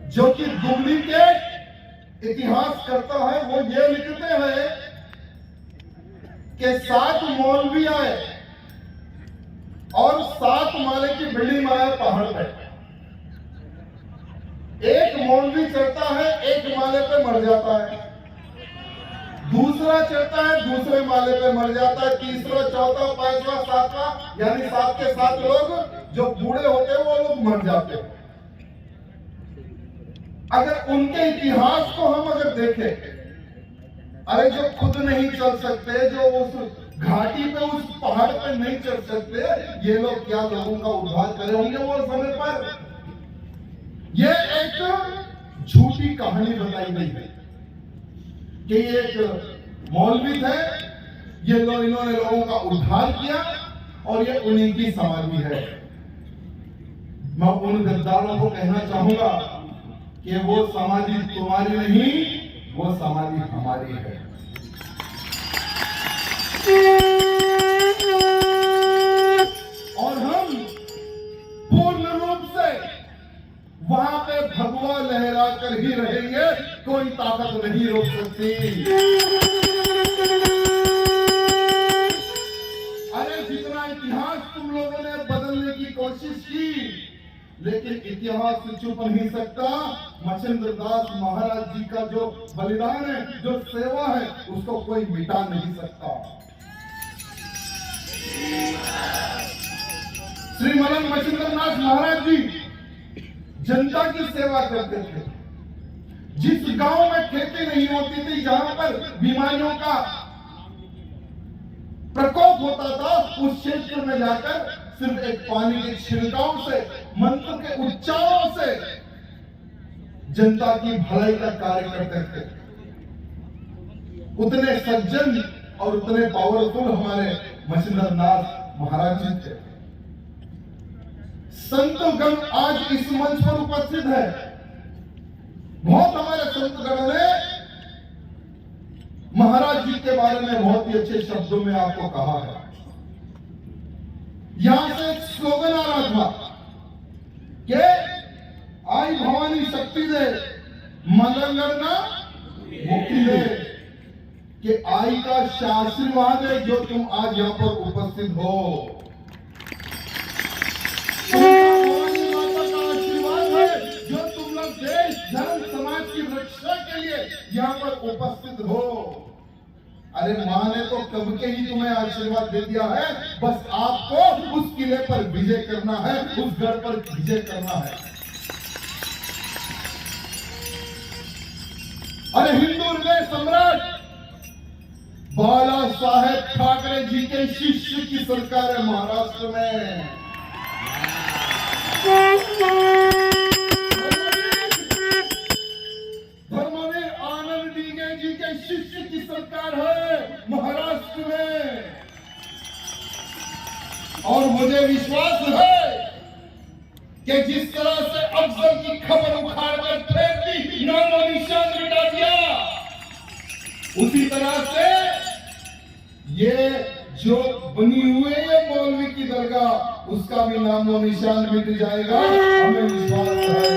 जो कि डुप्लीकेट इतिहास करता है, वो ये लिखते हैं कि 7 मौलवी आए और 7 माले की बिल्डिंग आए पहाड़ पे। एक मौलवी चढ़ता है, एक माले पे मर जाता है, दूसरा चढ़ता है, दूसरे माले पे मर जाता है, तीसरा, चौथा, पांचवा, सातवां, यानी 7 के 7 लोग जो बूढ़े होते हैं वो लोग मर जाते हैं। अगर उनके इतिहास को हम अगर देखें, अरे जो खुद नहीं चल सकते, जो उस घाटी पे, उस पहाड़ पे नहीं चढ़ सकते, ये लोग क्या लोगों का उद्धार करे होंगे वो समय पर? ये एक झूठी कहानी बताई गई है कि एक मौलवी थे, ये लोग, इन्होंने लोगों का उद्धार किया और ये उन्हीं की समाधि है। मैं उन गद्दारों को कहना चाहूंगा कि वो समाधि तुम्हारी नहीं, वो समाधि हमारी है। और हम पूर्ण रूप से वहां पे भगवा लहरा कर ही रहेंगे, कोई ताकत नहीं रोक सकती। अरे जितना इतिहास तुम लोगों ने बदलने की कोशिश की, लेकिन इतिहास से छुप नहीं सकता। मच्छिंद्र दास महाराज जी का जो बलिदान है, जो सेवा है, उसको कोई मिटा नहीं सकता। श्री मलन मच्छिंद्र दास महाराज जी जनता की सेवा करते थे। जिस गांव में खेती नहीं होती थी, जहां पर बीमारियों का प्रकोप होता था, उस क्षेत्र में जाकर सिर्फ एक पानी के छिड़काव से, मंत्र के उच्चारों से जनता की भलाई का कार्य करते थे। उतने सज्जन और उतने पावरफुल हमारे मच्छिंद्र नाथ महाराज जी थे। संतगण आज इस मंच पर उपस्थित है। बहुत हमारे संतगण ने महाराज जी के बारे में बहुत ही अच्छे शब्दों में आपको कहा है। यहां से एक स्लोगन आ रहा था कि आई भवानी शक्ति दे, मलंगरना मुक्ति दे, कि आई का आशीर्वाद है जो तुम आज यहां पर उपस्थित हो। भवानी माता का आशीर्वाद है जो तुम लोग देश, धर्म, समाज की रक्षा के लिए यहां पर उपस्थित हो। अरे मां ने तो कब के ही तुम्हें आशीर्वाद दे दिया है, बस आपको उस किले पर विजय करना है, उस गढ़ पर विजय करना है। अरे हिंदू हृदय सम्राट बाला साहेब ठाकरे जी के शिष्य की सरकार है महाराष्ट्र में। धर्मवीर आनंद डीगे जी के शिष्य की सरकार है महाराष्ट्र में। और मुझे विश्वास है कि जिस तरह से अफजल की खबर उखाड़ कर फेंक दी, नामो निशान मिटा दिया, उसी तरह से ये जो बनी हुई है मौलवी की दरगाह, उसका भी नामो निशान मिट जाएगा, हमें विश्वास है।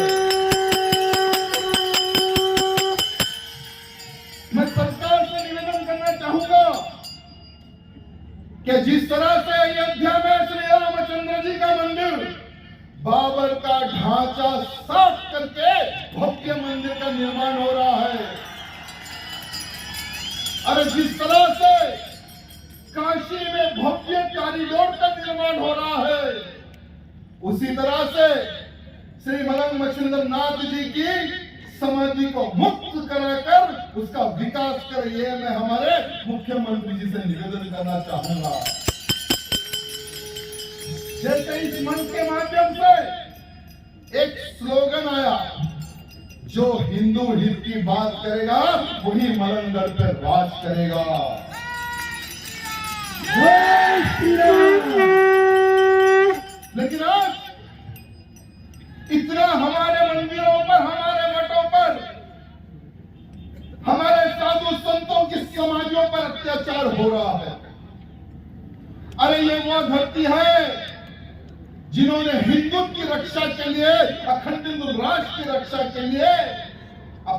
मैं सरकार से निवेदन करना चाहूंगा कि जिस तरह से अयोध्या में श्री रामचंद्र जी का मंदिर, बाबर का ढांचा साफ करके भव्य मंदिर का निर्माण हो रहा है, अरे जिस तरह से काशी में भव्य कॉरिडोर का निर्माण हो रहा है, उसी तरह से श्री मलन मच्छिंद्र नाथ जी की समाधि को मुक्त कराकर उसका विकास कर, ये मैं हमारे मुख्यमंत्री जी से निवेदन करना चाहूंगा। जैसे इस मंच के माध्यम से एक स्लोगन आया, जो हिंदू हित की बात करेगा वही मलंगगढ़ पर राज करेगा। लेकिन आज इतना हमारे मंदिरों पर, हमारे मठों पर, हमारे साधु संतों की समाधियों पर अत्याचार हो रहा है। अरे ये वो धरती है जिन्होंने हिंदुत्व की रक्षा के लिए अखंड हिंदू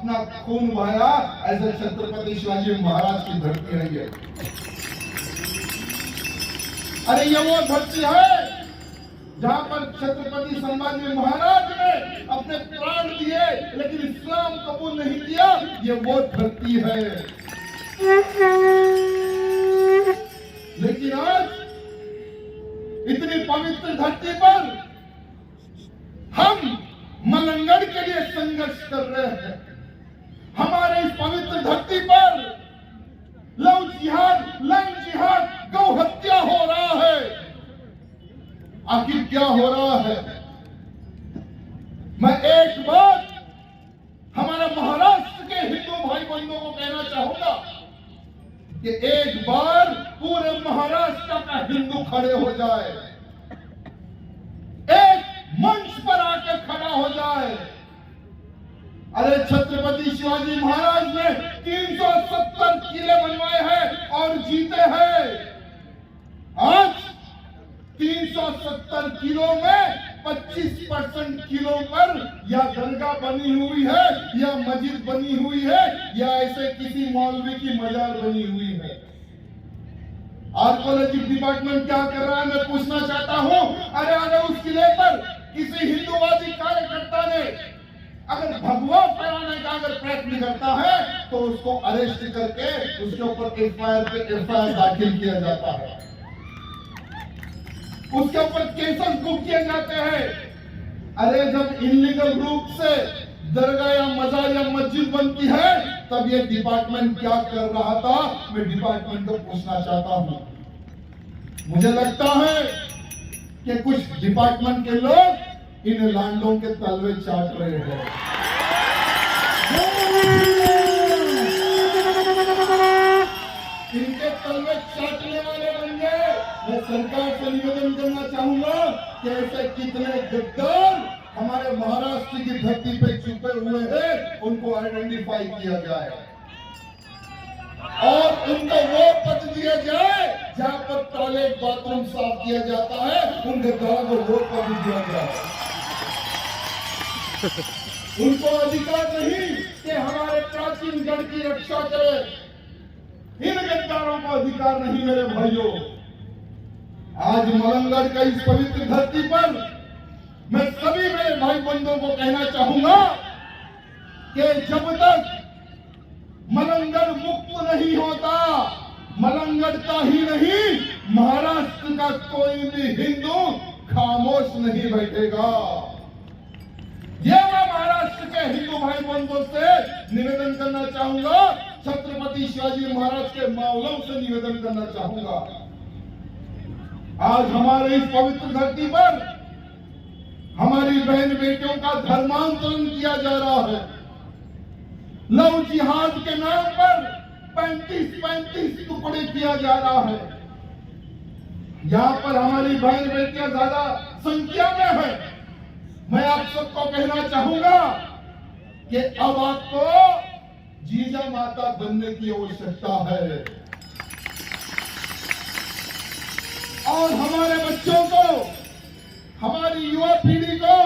अपना खून बहाया, ऐसे छत्रपति शिवाजी महाराज की धरती है ये। अरे ये वो धरती है जहां पर छत्रपति संभाजी महाराज ने अपने प्राण दिए, लेकिन इस्लाम कबूल नहीं किया। ये वो धरती है। लेकिन आज इतनी पवित्र धरती पर हम मलंगड़ के लिए संघर्ष कर रहे हैं। हमारे इस पवित्र धरती पर लव जिहाद, लाइन जिहाद, गौ हत्या हो रहा है। आखिर क्या हो रहा है? मैं एक बात हमारे महाराष्ट्र के हिंदू भाई बंधुओं को कहना चाहूंगा कि एक बार पूरे महाराष्ट्र का हिंदू खड़े हो जाए, एक मंच पर आकर खड़ा हो जाए। अरे छत्रपति शिवाजी महाराज ने 370 किले बनवाए हैं और जीते हैं। आज 370 किलो में 25% किलो पर या दरगाह बनी हुई है, या मस्जिद बनी हुई है, या ऐसे किसी मौलवी की मजार बनी हुई है। आर्कोलॉजी डिपार्टमेंट क्या कर रहा है मैं पूछना चाहता हूं। अरे अगर उस किले पर किसी हिंदूवादी कार्यकर्ता ने अगर भगवा फहराने का अगर प्रयत्न करता है तो उसको अरेस्ट करके उसके ऊपर एफआईआर दाखिल किया जाता है, उसके ऊपर केसेस बुक किए जाते हैं। अरे जब इनलीगल रूप से दरगाह या मजार या मस्जिद बनती है तब ये डिपार्टमेंट क्या कर रहा था, मैं डिपार्टमेंट को पूछना चाहता हूं। मुझे लगता है कि कुछ डिपार्टमेंट के लोग इन लांडों के तलवे चाट रहे हैं। इनके तलवे चाटने वाले बन गए। मैं सरकार से निवेदन करना चाहूंगा कि ऐसे कितने गद्दार हमारे महाराष्ट्र की धरती पे छुपे हुए हैं, उनको आइडेंटिफाई किया जाए और उनको वो पद दिया जाए जहां पर टॉयलेट बाथरूम साफ किया जाता है, उन गद्दारों को वो पद दिया जाए। उनको अधिकार नहीं कि हमारे प्राचीन गढ़ की रक्षा करें। इन गद्दारों को अधिकार नहीं मेरे भाइयों। आज मलंगड़ का इस पवित्र धरती पर मैं सभी मेरे भाई बंधुओं को कहना चाहूंगा कि जब तक मलंगड़ मुक्त नहीं होता, मलंगड़ का ही नहीं महाराष्ट्र का कोई भी हिंदू खामोश नहीं बैठेगा। यह मैं महाराष्ट्र के हिंदू भाई बंधुओं से निवेदन करना चाहूंगा, छत्रपति शिवाजी महाराज के मावलों से निवेदन करना चाहूंगा। आज हमारे इस पवित्र धरती पर हमारी बहन बेटियों का धर्मांतरण किया जा रहा है। लव जिहाद के नाम पर 35 टुकड़े किया जा रहा है। यहां पर हमारी बहन बेटियां ज्यादा संख्या में है। मैं आप सबको कहना चाहूंगा कि अब आपको जीजा माता बनने की आवश्यकता है और हमारे बच्चों को, हमारी युवा पीढ़ी को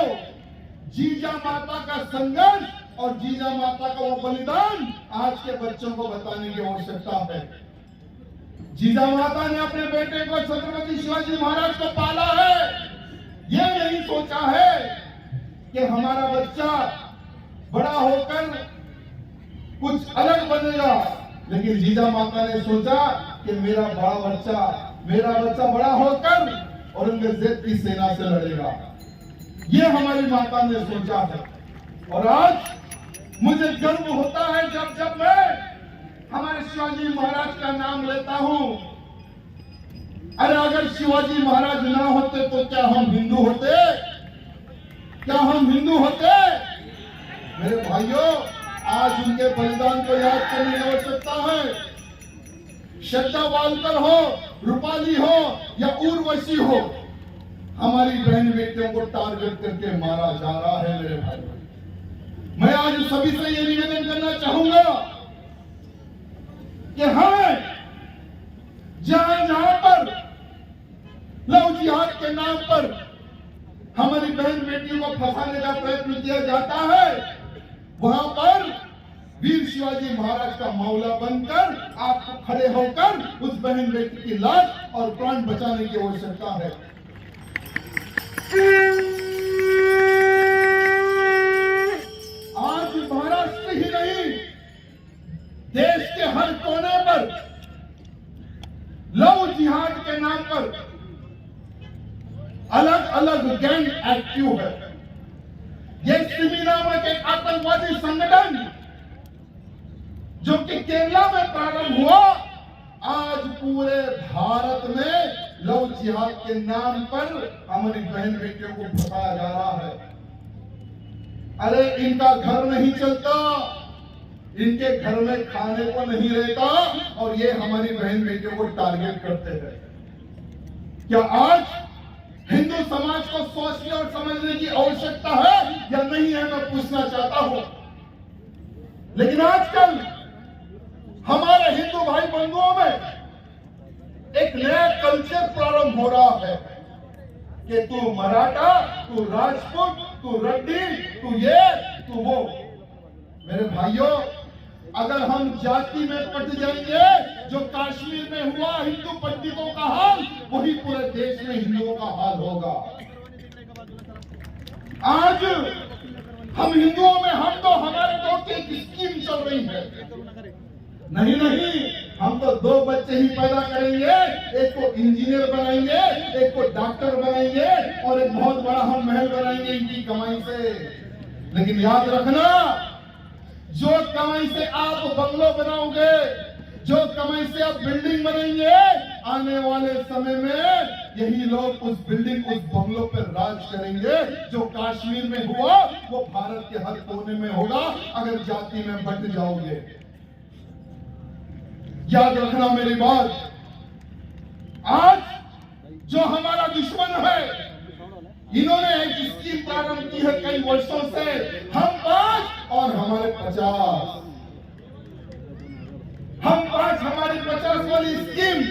जीजा माता का संघर्ष और जीजा माता का वो बलिदान आज के बच्चों को बताने की आवश्यकता है। जीजा माता ने अपने बेटे को छत्रपति शिवाजी महाराज को पाला है। यह नहीं सोचा है कि हमारा बच्चा बड़ा होकर कुछ अलग बनेगा, लेकिन जीजा माता ने सोचा कि मेरा बच्चा बड़ा होकर औरंगजेब की सेना से लड़ेगा। ये हमारी माता ने सोचा है। और आज मुझे गर्व होता है जब मैं हमारे शिवाजी महाराज का नाम लेता हूं। अरे अगर शिवाजी महाराज ना होते तो क्या हम हिंदू होते? क्या हम हिंदू होते? मेरे भाइयों, आज उनके बलिदान को याद करने की आवश्यकता है। श्रद्धा वालकर हो, रूपाली हो या उर्वशी हो, हमारी बहन बेटियों को टारगेट करके मारा जा रहा है। मेरे भाई, मैं आज सभी से ये निवेदन करना चाहूंगा कि हमें जहां पर लव जिहाद के नाम पर हमारी बहन बेटियों को फंसाने का प्रयत्न किया जाता है, वहां पर शिवाजी महाराज का मौला बनकर आपको खड़े होकर उस बहन बेटी की लाश और प्राण बचाने की आवश्यकता है। आज महाराष्ट्र ही नहीं, देश के हर कोने पर लव जिहाद के नाम पर अलग अलग गैंग एक्टिव है। ये सिमी नामक एक आतंकवादी संगठन जो कि केरला में प्रारंभ हुआ, आज पूरे भारत में लव जिहाद के नाम पर हमारी बहन बेटियों को फंसाया जा रहा है। अरे इनका घर नहीं चलता, इनके घर में खाने को नहीं रहता और ये हमारी बहन बेटियों को टारगेट करते हैं। क्या आज हिंदू समाज को सोचने और समझने की आवश्यकता है या नहीं है, मैं पूछना चाहता हूं। लेकिन आजकल हमारे हिंदू भाई बंधुओं में एक नया कल्चर प्रारंभ हो रहा है कि तू मराठा, तू राजपूत, तू रेड्डी, तू ये, तू वो। मेरे भाइयों, अगर हम जाति में पट जाएंगे, जो कश्मीर में हुआ हिंदू पंडितों का हाल, वही पूरे देश में हिंदुओं का हाल होगा। आज हम हिंदुओं में हम तो हमारे दो की एक स्कीम चल रही है। नहीं, हम तो दो बच्चे ही पैदा करेंगे, एक को इंजीनियर बनाएंगे, एक को डॉक्टर बनाएंगे और एक बहुत बड़ा हम महल बनाएंगे इनकी कमाई से। लेकिन याद रखना, जो कमाई से आप बंगलो बनाओगे, जो कमाई से आप बिल्डिंग बनाएंगे, आने वाले समय में यही लोग उस बिल्डिंग, उस बंगलो पर राज करेंगे। जो कश्मीर में हुआ वो भारत के हर कोने में होगा अगर जाति में बंट जाओगे। याद रखना मेरी बात। आज जो हमारा दुश्मन है, इन्होंने एक स्कीम प्रारंभ की है कई वर्षों से, हम 5 और हमारे 50। हम 5 हमारी 50 वाली स्कीम,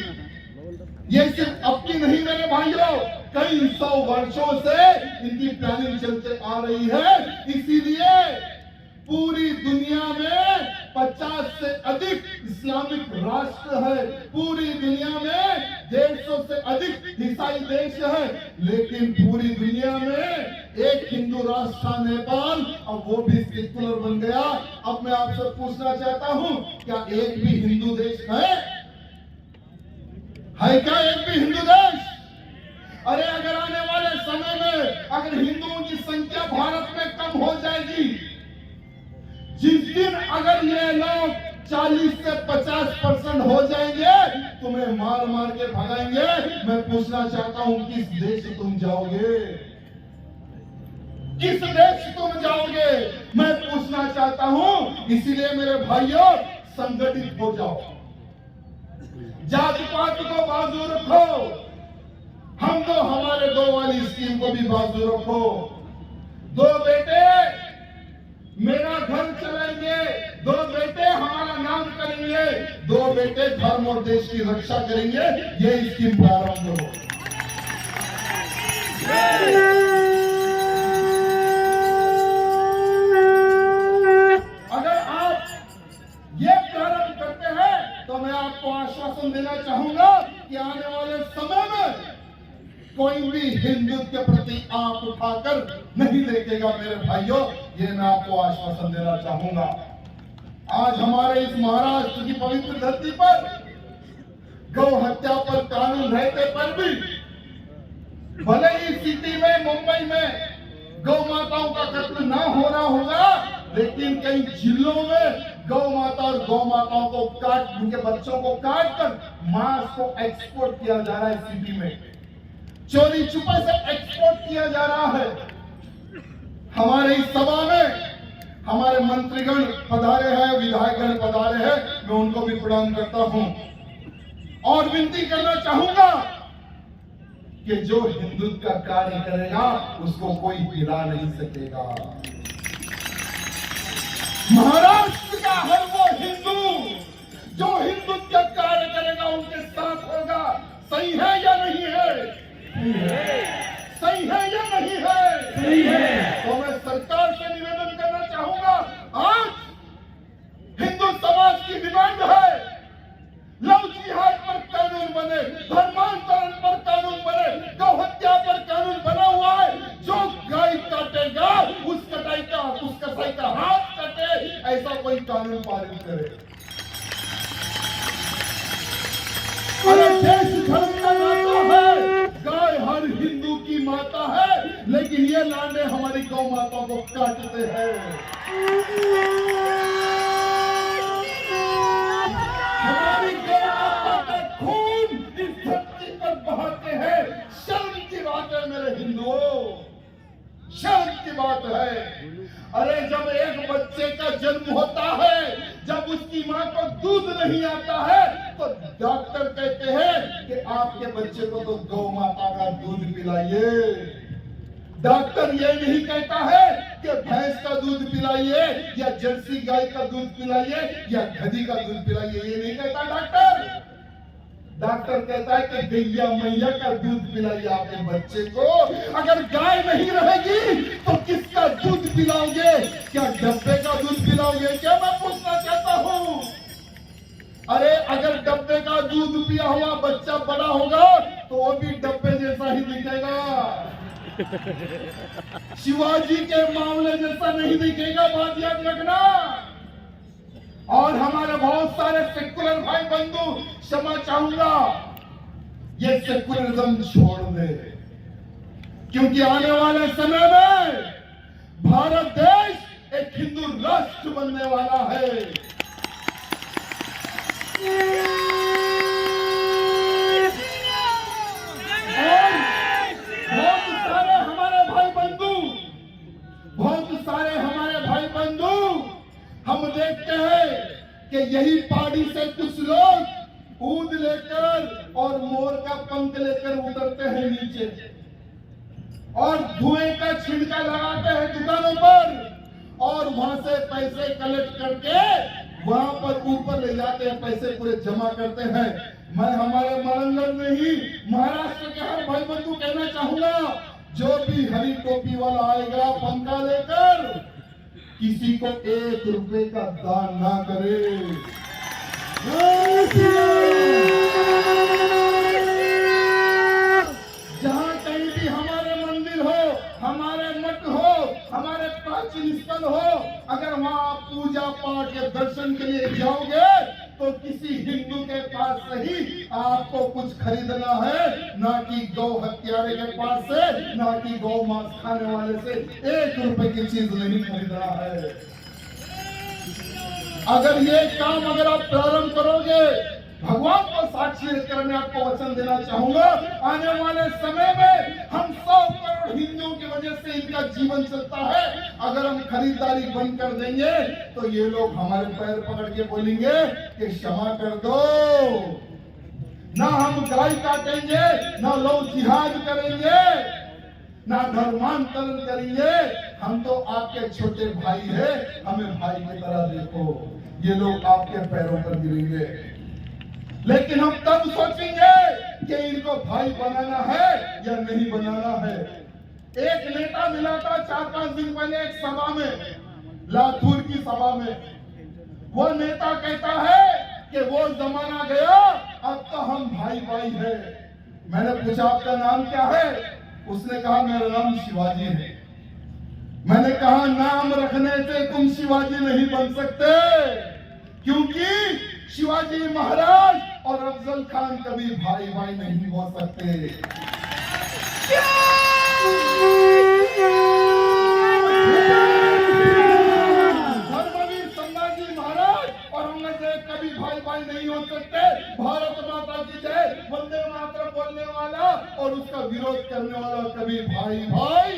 ये सिर्फ अपनी नहीं मेरे भाइयों, कई 100 वर्षों से इनकी प्लानिंग चलते आ रही है। इसीलिए पूरी दुनिया में 50 से अधिक इस्लामिक राष्ट्र है, पूरी दुनिया में 150 से अधिक ईसाई देश है, लेकिन पूरी दुनिया में एक हिंदू राष्ट्र था नेपाल, अब वो भी सेक्युलर बन गया। अब मैं आपसे पूछना चाहता हूं, क्या एक भी हिंदू देश है क्या एक भी हिंदू देश? अरे अगर आने वाले समय में अगर हिंदुओं की संख्या भारत में कम हो जाएगी, जिस दिन अगर ये लोग 40 से 50% हो जाएंगे, तुम्हें मार मार के भगाएंगे। मैं पूछना चाहता हूं, किस देश तुम जाओगे? किस देश तुम जाओगे? मैं पूछना चाहता हूं। इसीलिए मेरे भाइयों, संगठित हो जाओ, जाति पात को बाजू रखो, हम तो हमारे 2 वाली स्कीम को भी बाजू रखो। 2 बेटे मेरा घर चलाएंगे, 2 बेटे हमारा नाम करेंगे, 2 बेटे धर्म और देश की रक्षा करेंगे, ये स्कीम प्रारंभ हो। अगर आप ये प्रारंभ करते हैं तो मैं आपको आश्वासन देना चाहूंगा कि आने वाले समय में कोई भी हिंदू के प्रति आंख उठाकर नहीं देखेगा मेरे भाइयों, ये मैं आपको आश्वासन देना चाहूंगा। आज हमारे इस महाराष्ट्र की पवित्र धरती पर गौ हत्या पर कानून रहते पर भी, भले ही सिटी में, मुंबई में गौ माताओं का कत्ल ना हो रहा होगा, लेकिन कई जिलों में गौ माता और गौ माताओं को काट, उनके बच्चों को काट कर मांस को एक्सपोर्ट किया जा रहा है। सिटी में चोरी छुपे से एक्सपोर्ट किया जा रहा है। हमारे इस सभा में हमारे मंत्रीगण पधारे हैं, विधायकगण पधारे हैं, मैं उनको भी प्रणाम करता हूं और विनती करना चाहूंगा कि जो हिंदुत्व का कार्य करेगा उसको कोई गिरा नहीं सकेगा। महाराष्ट्र का हर वो हिंदू जो हिंदुत्व का कार्य करेगा उनके साथ होगा। सही है या नहीं है? सही है या नहीं है? सही है। तो मैं सरकार से निवेदन करना चाहूंगा, आज हिंदू कानून पारित करे। अरे देश धर्म का नाता है, गाय हर हिंदू की माता है, लेकिन ये लांडे हमारी गौ माता को काटते हैं। हमारी गौ माता का खून इस धरती पर बहाते हैं। शर्म की बात है मेरे हिंदुओं, शर्म की बात है। अरे जब एक बच्चे का जन्म होता है, जब उसकी मां को दूध नहीं आता है, तो डॉक्टर कहते हैं कि आपके बच्चे को तो गौ माता का दूध पिलाइए। डॉक्टर ये नहीं कहता है कि भैंस का दूध पिलाइए या जर्सी गाय का दूध पिलाइए या गधी का दूध पिलाइए, ये नहीं कहता डॉक्टर। डॉक्टर कहता है कि गैया मैया का दूध पिलाइए आपके बच्चे को। अगर गाय नहीं रहेगी तो किसका दूध पिलाओगे? क्या डब्बे का दूध पिलाओगे? क्या मैं पूछना चाहता हूँ। अरे अगर डब्बे का दूध पिया हुआ बच्चा बड़ा होगा तो वो भी डब्बे जैसा ही दिखेगा, शिवाजी के मामले जैसा नहीं दिखेगा, बात याद रखना। और हमारे बहुत सारे सेकुलर भाई बंधु, क्षमा चाहूंगा, ये सेकुलरिज्म छोड़ दे, क्योंकि आने वाले समय में भारत देश एक हिंदू राष्ट्र बनने वाला है। और बहुत सारे हमारे भाई बंधु, बहुत सारे हमारे भाई बंधु, हम देखते हैं कि यही पहाड़ी से कुछ लोग ऊद लेकर और मोर का पंख लेकर उतरते हैं नीचे और धुएं का छिड़का लगाते हैं दुकानों पर और वहां से पैसे कलेक्ट करके वहां पर ऊपर ले जाते हैं, पैसे पूरे जमा करते हैं। मैं हमारे मलंगल में ही महाराष्ट्र के हर भाई बंधु कहना चाहूंगा, जो भी हरी टोपी वाला आएगा पंखा लेकर, किसी को 1 रुपए का दान ना करे। जहां कहीं भी हमारे मंदिर हो, हमारे मठ हो, हमारे प्राचीन स्थल हो, अगर वहां आप पूजा पाठ या दर्शन के लिए जाओगे तो किसी हिंदू के पास से ही आपको कुछ खरीदना है, ना कि गौ हत्यारे के पास से, ना कि गौ मांस खाने वाले से 1 रुपए की चीज नहीं खरीदना है। अगर ये काम अगर आप प्रारंभ करोगे, भगवान को साक्षी रखकर मैं आपको वचन देना चाहूंगा, आने वाले समय में हम 100 करोड़ हिंदुओं की वजह से इनका जीवन चलता है। अगर हम खरीदारी बंद कर देंगे तो ये लोग हमारे पैर पकड़ के बोलेंगे कि क्षमा कर दो। ना हम गाय काटेंगे, ना लोग जिहाद करेंगे, ना धर्मांतरण करेंगे। हम तो आपके छोटे भाई हैं, हमें भाई की तरह देखो। ये लोग आपके पैरों पर गिरेंगे, लेकिन हम तब सोचेंगे कि इनको भाई बनाना है या नहीं बनाना है। एक नेता मिला था 4-5 दिन पहले एक सभा में, लातूर की सभा में। वो नेता कहता है कि वो जमाना गया, अब तो हम भाई भाई हैं। मैंने पूछा आपका नाम क्या है? उसने कहा मेरा नाम शिवाजी है। मैंने कहा नाम रखने से तुम शिवाजी नहीं बन सकते, क्योंकि शिवाजी महाराज और अफजल खान कभी भाई भाई नहीं हो सकते। धर्मवीर संभाजी महाराज और औरंगजेब कभी भाई भाई नहीं हो सकते। भारत माता की जय, वंदे मातरम बोलने वाला और उसका विरोध करने वाला कभी भाई भाई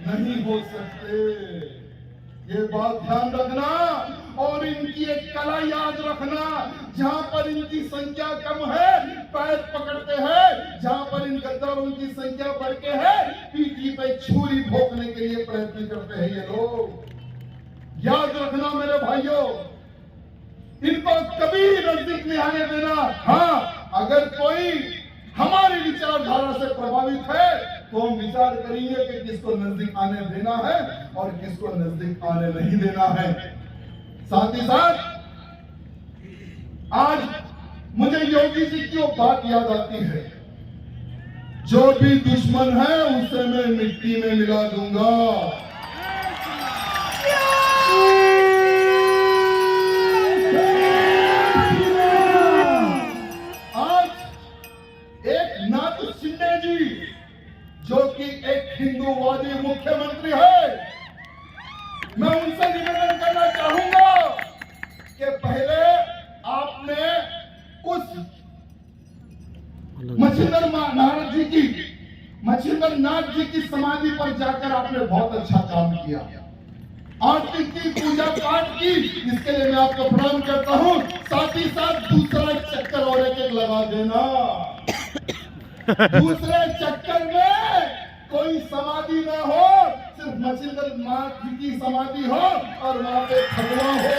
नहीं हो सकते। ये बात ध्यान रखना और इनकी एक कला याद रखना। जहां पर इनकी संख्या कम है पैर पकड़ते हैं, जहां पर इन गद्दारों की संख्या बढ़ के है पीठी पे छुरी भोंकने के लिए प्रयत्न करते हैं ये लोग। याद रखना मेरे भाइयों, इनको कभी नजदीक नहीं आने देना। हाँ, अगर कोई हमारी विचारधारा से प्रभावित है तो हम विचार करेंगे कि किसको नजदीक आने देना है और किसको नजदीक आने नहीं देना है। साथ ही साथ आज मुझे योगी जी की वो बात याद आती है, जो भी दुश्मन है उसे मैं मिट्टी में मिला दूंगा। मैं उनसे निवेदन करना चाहूंगा कि पहले आपने उस मच्छिंद्र नाथ जी की समाधि पर जाकर आपने बहुत अच्छा काम किया, आरती की, पूजा पाठ की, इसके लिए मैं आपको प्रणाम करता हूं। साथ ही साथ दूसरा चक्कर और एक लगा देना। दूसरे चक्कर में कोई समाधि ना हो, सिर्फ मच्छिंद्र नाथ जी की समाधि हो और वहां पे फगवा हो।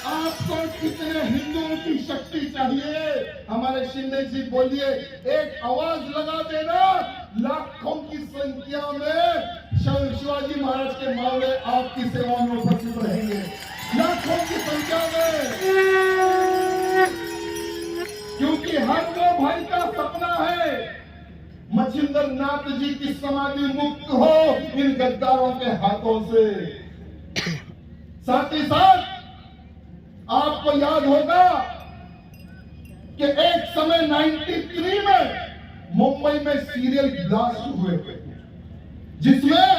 आपको कितने हिंदुओं की शक्ति चाहिए? हमारे शिंदे जी बोलिए, एक आवाज लगा देना, लाखों की संख्या में शिवाजी महाराज के मामले आपकी सेवा में उपस्थित रहेंगे, लाखों की संख्या में। क्योंकि हर वो भाई का सपना है मच्छिंद्र नाथ जी की समाधि मुक्त हो इन गद्दारों के हाथों से। साथ ही साथ आपको याद होगा कि एक समय 93 में मुंबई में सीरियल ब्लास्ट हुए थे, जिसमें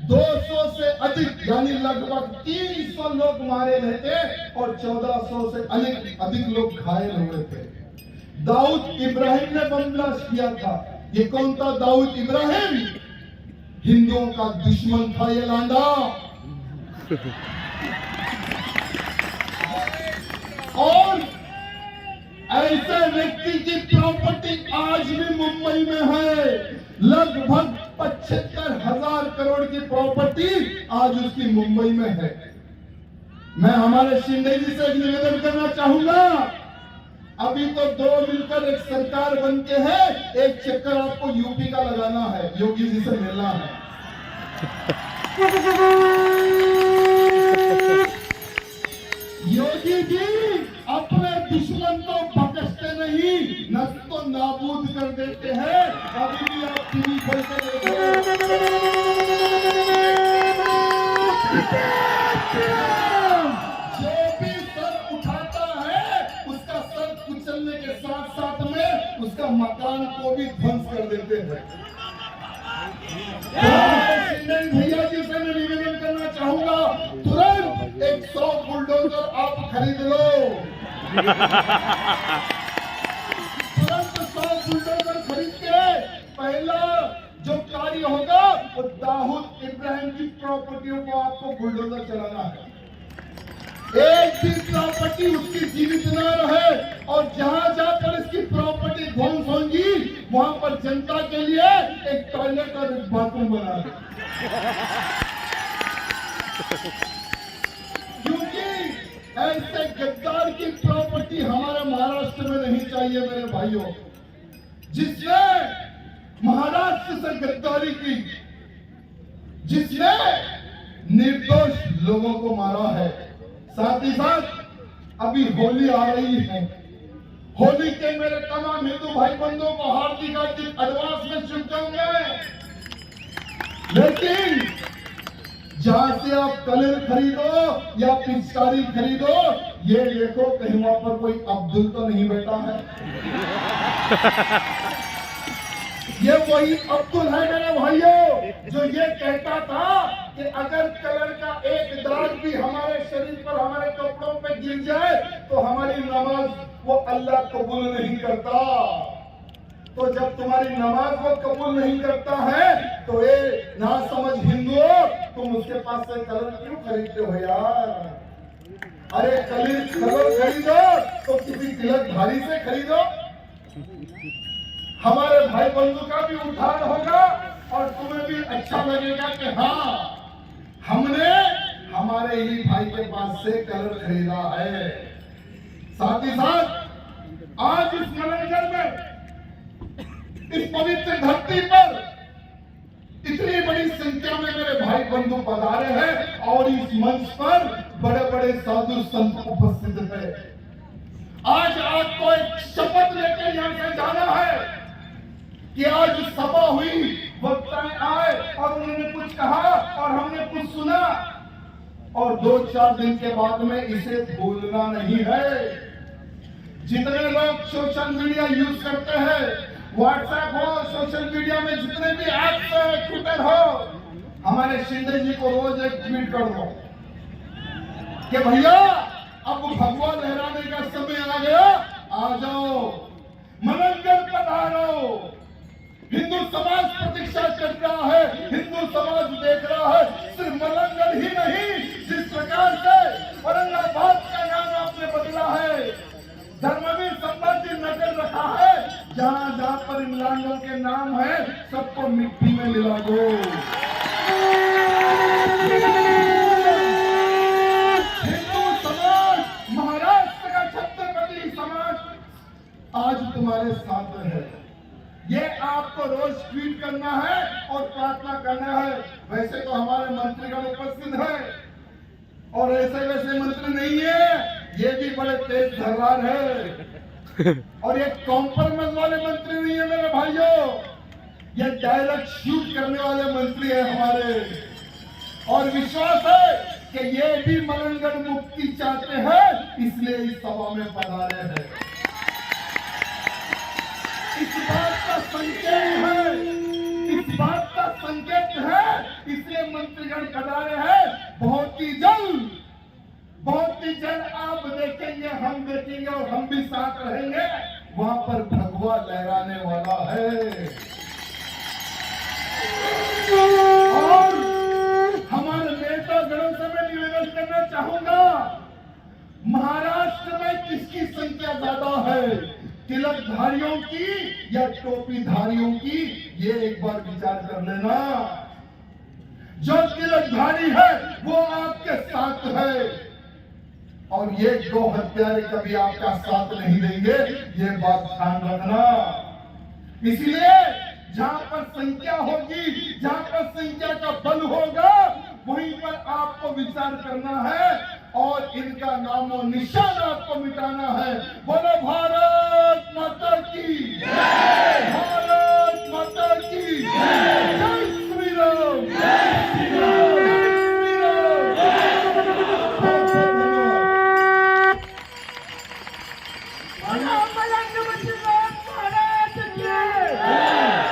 200 से अधिक यानी लगभग 300 लोग मारे गए थे और 1400 से अधिक लोग घायल हुए थे। दाऊद इब्राहिम ने बम ब्लास्ट किया था। ये कौन था दाऊद इब्राहिम? हिंदुओं का दुश्मन था ये लांडा। और ऐसे व्यक्ति की प्रॉपर्टी आज भी मुंबई में है, लगभग 75,000 करोड़ की प्रॉपर्टी आज उसकी मुंबई में है। मैं हमारे शिंदे जी से निवेदन करना चाहूंगा, अभी तो दो मिलकर एक सरकार बन के है, एक चक्कर आपको यूपी का लगाना है, योगी जी से मिलना है। योगी जी अपने दुश्मन को बख्शते नहीं, नस्ल तो नाबूद कर देते हैं। अभी भी आप टीवी खोल कर देखो, जो भी सर उठाता है उसका सर कुचलने के साथ साथ में उसका मकान को भी ध्वंस कर देते हैं। भैया जी से मैं निवेदन करना चाहूंगा, तुरंत 100 बुलडोजर आप खरीद लो। तुरंत 100 बुलडोजर खरीद के पहला जो कार्य होगा वो दाऊद इब्राहिम की प्रॉपर्टियों को आपको बुलडोजर चलाना है। एक भी प्रॉपर्टी उसकी जीवित न रहे और जहां जाकर इसकी प्रॉपर्टी ध्वंस होगी वहां पर जनता के लिए एक टॉयलेट और एक बाथरूम बना दे। क्योंकि ऐसे गद्दार की प्रॉपर्टी हमारे महाराष्ट्र में नहीं चाहिए मेरे भाइयों। जिसने महाराष्ट्र से गद्दारी की, जिसने निर्दोष लोगों को मारा है। साथ ही साथ अभी होली आ रही है, होली के मेरे तमाम हिंदू भाई बंधुओं को हार्दिक एडवांस में शुभकामनाएं। लेकिन जहां से आप कलर खरीदो या पिचकारी खरीदो, ये देखो कहीं वहां पर कोई अब्दुल तो नहीं बैठा है। ये वही अब्दुल है मेरे भाइयों, जो ये कहता था कि अगर कलर का एक दाग भी हमारे शरीर पर, हमारे कपड़ों पे गिर जाए तो हमारी नमाज वो अल्लाह कबूल नहीं करता। तो जब तुम्हारी नमाज वो कबूल नहीं करता है तो ये ना समझ हिंदुओं, तुम उसके पास से कलर क्यों खरीदते हो यार? अरे कलर खरीदो तो किसी तिलकधारी से खरीदो, हमारे भाई बंधु का भी उद्धार होगा और तुम्हें भी अच्छा लगेगा कि हाँ हमने हमारे ही भाई के पास से कलर खरीदा है। साथ ही साथ आज इस मनोरंजन में, इस पवित्र धरती पर इतनी बड़ी संख्या में मेरे भाई बंधु पधारे हैं और इस मंच पर बड़े बड़े साधु संत उपस्थित हैं। आज आपको एक शपथ लेकर यहां से जाना है कि आज सभा हुई, वक्ताएं आए और उन्होंने कुछ कहा और हमने कुछ सुना और 2-4 दिन के बाद में इसे भूलना नहीं है। जितने लोग सोशल मीडिया यूज करते हैं व्हाट्सएप हो, सोशल मीडिया में जितने भी ऐप्स है, ट्विटर हो, हमारे शिंदे जी को रोज एक ट्वीट कर दो कि भैया अब भगवा लहराने का समय आ गया, आ जाओ, मलंगल पधारो। हिंदू समाज प्रतीक्षा कर रहा है, हिंदू समाज देख रहा है। सिर्फ मलंगल ही नहीं, जिस प्रकार से औरंगाबाद का नाम आपने बदला है, धर्मवीर संभाजी नगर रखा है, जहां जहां पर इन लांगों के नाम है, सबको मिट्टी में मिला दो। हिंदू समाज, महाराष्ट्र का छत्रपति समाज आज तुम्हारे साथ है। ये आपको रोज ट्वीट करना है और प्रार्थना करना है। वैसे तो हमारे मंत्रीगण उपस्थित है और ऐसे वैसे मंत्री नहीं है, ये भी बड़े तेज धर्रार है और ये कॉम्प्रोमाइज वाले मंत्री नहीं है मेरे भाइयों, ये डायरेक्ट शूट करने वाले मंत्री है हमारे। और विश्वास है कि ये भी मलंगल मुक्ति चाहते हैं, इसलिए इस सभा में पधारे हैं। इस बात का संकेत है, इस बात का संकेत है, इसलिए मंत्रीगण पधारे हैं। बहुत ही जल्द आप देखेंगे, हम देखेंगे और हम भी साथ रहेंगे, वहां पर भगवा लहराने वाला है। और हमारे नेतागणों से मैं निवेदन करना चाहूंगा, महाराष्ट्र में किसकी संख्या ज्यादा है, तिलकधारियों की या टोपीधारियों की, ये एक बार विचार कर लेना। जो तिलकधारी है वो आपके साथ है और ये दो हत्यारे कभी आपका साथ नहीं देंगे, ये बात ध्यान रखना। इसलिए जहां पर संख्या होगी, जहां पर संख्या का बल होगा, वहीं पर आपको विचार करना है और इनका नामो निशान आपको मिटाना है। बोलो भारत माता की।